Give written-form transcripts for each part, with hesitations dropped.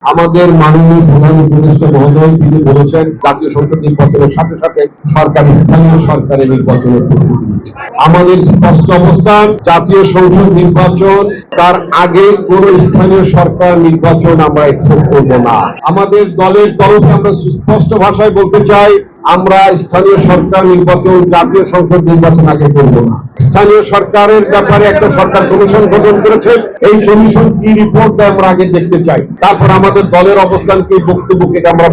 আমাদের মাননীয় প্রধান উপদেষ্টা মহোদয় তিনি বলেছেন জাতীয় সংসদ নির্বাচনের সাথে সাথে সরকার স্থানীয় সরকারের নির্বাচনের প্রস্তুতি নিচ্ছে। আমাদের স্পষ্ট অবস্থান, জাতীয় সংসদ নির্বাচন তার আগে কোন স্থানীয় সরকার নির্বাচন আমরা অ্যাকসেপ্ট করব না। আমাদের দলের তরফে আমরা সুস্পষ্ট ভাষায় বলতে চাই, আমরা স্থানীয় সরকার নির্বাচন জাতীয় সংসদ নির্বাচন আগে করব না। স্থানীয় সরকারের ব্যাপারে একটা সরকার কমিশন গঠন করেছে, এই কমিশন কি রিপোর্ট দেয় আমরা আগে দেখতে চাই, তারপর আমাদের দলের অবস্থান কি বক্তব্য কি আমরা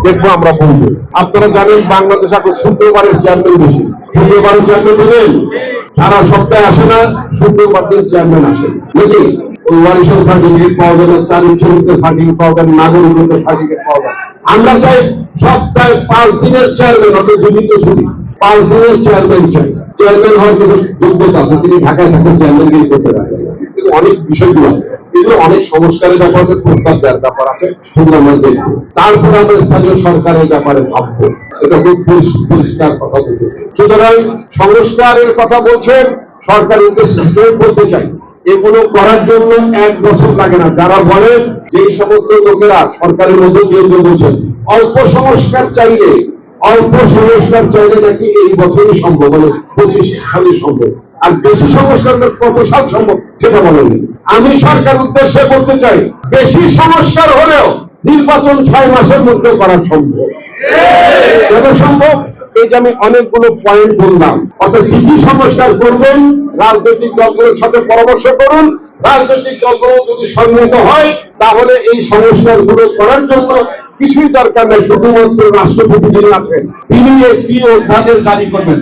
দেখবো, আমরা বলবো। আপনারা জানেন বাংলাদেশ এখন শুক্রবারের চেয়ারম্যান বেশি। শুক্রবারের চেয়ারম্যান বলেন সারা সপ্তাহে আসে না, শুক্রবার দিন চেয়ারম্যান আসে নাকি? ওয়ারিশন সার্টিফিকেট পাওয়া যাবে, তারিখ সার্টিফিকেট পাওয়া যাবে, নাগরিকত্বের সার্টিফিকেট পাওয়া যাবে। আমরা চাই সপ্তাহে 5 দিনের চেয়ারম্যান, অর্থাৎ জীবিত ছুটি 5 দিনের চেয়ারম্যান চাই। চেয়ারম্যান হওয়ার কিছু যোগ্যতা আছে, তিনি ঢাকায় থাকেন চেয়ারম্যানগিরি করতে পারেন, কিন্তু অনেক বিষয়গুলো আছে, এগুলো অনেক সংস্কারের ব্যাপার আছে, প্রস্তাব দেওয়ার ব্যাপার আছে, সেগুলো আমরা দেখবো। তারপর আমরা স্থানীয় সরকারের ব্যাপারে ভাববো। এটা খুব পরিষ্কার কথা বলতে। সুতরাং সংস্কারের কথা বলছেন, সরকার উদ্দেশ্যে বলতে চাই, এগুলো করার জন্য 1 বছর লাগে না। যারা বলেন যে সমস্ত লোকেরা সরকারের মধ্যে নিয়োজন বলছেন অল্প সংস্কার চাইলে নাকি এই বছরই সম্ভব, মানে 25 সালে সম্ভব, আর বেশি সংস্কার কত সাল সম্ভব সেটা বলেনি। আমি সরকার উদ্দেশ্যে বলতে চাই, বেশি সংস্কার হলেও নির্বাচন 6 মাসের মধ্যে করা সম্ভব। কেন সম্ভব? এই যে আমি অনেকগুলো পয়েন্ট বললাম, অর্থাৎ কি কি সংস্কার করবেন, রাজনৈতিক দলগুলোর সাথে পরামর্শ করুন। রাজনৈতিক দলগুলো যদি সম্মিলিত হয় তাহলে এই সংস্কারগুলো করার জন্য কিছুই দরকার নেই। শুধুমাত্র রাষ্ট্রপতি যিনি আছেন তিনি একটি অধ্যাদেশ জারি করবেন।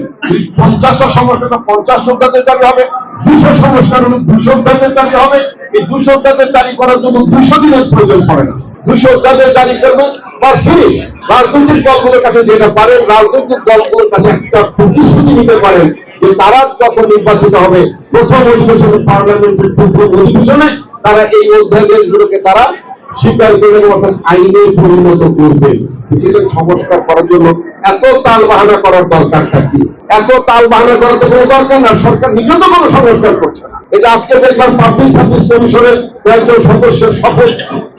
50টা সংস্কার 50 অধ্যাদেশ জারি হবে, 200 সংস্কার 200 অধ্যাদেশ জারি হবে। এই 200 অধ্যাদেশ জারি করার জন্য 200 দিনের প্রয়োজন পড়ে না। 200 অধ্যাদেশ জারি করবেন বা ফিনিশ। রাজনৈতিক দলগুলোর কাছে যেটা পারেন, রাজনৈতিক দলগুলোর কাছে একটা প্রতিশ্রুতি নিতে পারেন যে তারা যখন নির্বাচিত হবে প্রথম অধিবেশনে, পার্লামেন্টের প্রথম অধিবেশনে তারা এই অধ্যাদেশগুলোকে তারা স্বীকার করে অর্থাৎ আইনে পরিণত করবেন। সংস্কার করার জন্য এত তাল বাহানা করার দরকারটা কি? এত তাল বাহানা করার তো কোনো দরকার না। সরকার নিজে তো কোনো সংস্কার করছে না। এই যে আজকে দেখলাম পাবলিক সার্ভিস কমিশনের কয়েকজন সদস্যের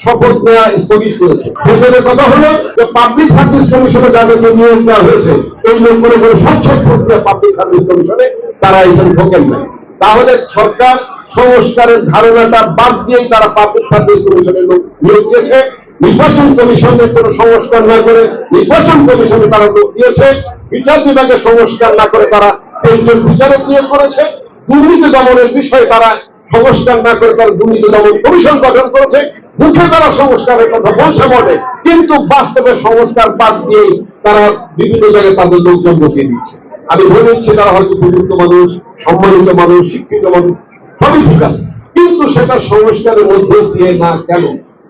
শপথ নেওয়া স্থগিত করেছে। ভেতরের কথা হলো যে পাবলিক সার্ভিস কমিশনে যাদেরকে নিয়োগ দেওয়া হয়েছে এই লোক করে স্বচ্ছ প্রক্রিয়া পাবলিক সার্ভিস কমিশনে তারা এখানে ঢোকেন না। তাহলে সরকার সংস্কারের ধারণাটা বাদ দিয়ে তারা পাবলিক সার্ভিস কমিশনের লোক নিয়োগ দিয়েছে। নির্বাচন কমিশনের কোনো সংস্কার না করে নির্বাচন কমিশনে তারা লোক দিয়েছে। বিচার বিভাগের সংস্কার না করে তারা 3 জন বিচারক নিয়োগ করেছে। দুর্নীতি দমনের বিষয়ে তারা সংস্কার না করে তারা দুর্নীতি দমন কমিশন গঠন করেছে। মুখে তারা সংস্কারের কথা বলছে বটে, কিন্তু বাস্তবে সংস্কার বাদ দিয়ে তারা বিভিন্ন জায়গায় তাদের লোকজন বসিয়ে দিচ্ছে। আমি ধরে নিচ্ছি তারা হয়তো উপযুক্ত মানুষ, সম্মানিত মানুষ, শিক্ষিত মানুষ, সবই ঠিক আছে, কিন্তু সেটা সংস্কারের মধ্যে দিয়ে না।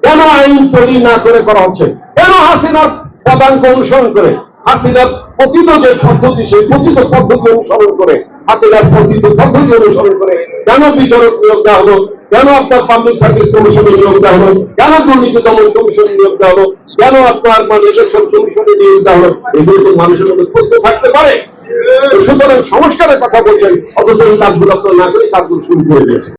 কেন আইন তৈরি না করে করা হচ্ছে? কেন হাসিনার পদাঙ্ক অনুসরণ করে, হাসিনার পতিত যে পদ্ধতি সেই পতিত পদ্ধতি অনুসরণ করে, হাসিনার পতিত পদ্ধতি অনুসরণ করে কেন বিচারক নিয়োগ দেওয়া হলো? কেন আপনার পাবলিক সার্ভিস কমিশনে নিয়োগ দেওয়া হলো? কেন দুর্নীতি দমন কমিশনে নিয়োগ দেওয়া হলো? কেন আপনার ইলেকশন কমিশনে নিয়োগ দেওয়া হলো? এগুলো তো মানুষের মধ্যে প্রশ্ন থাকতে পারে। সুতরাং সংস্কারের কথা বলছেন, অথচ এই কাজগুলো আপনারা না করে কাজগুলো শুরু করে দিয়েছেন।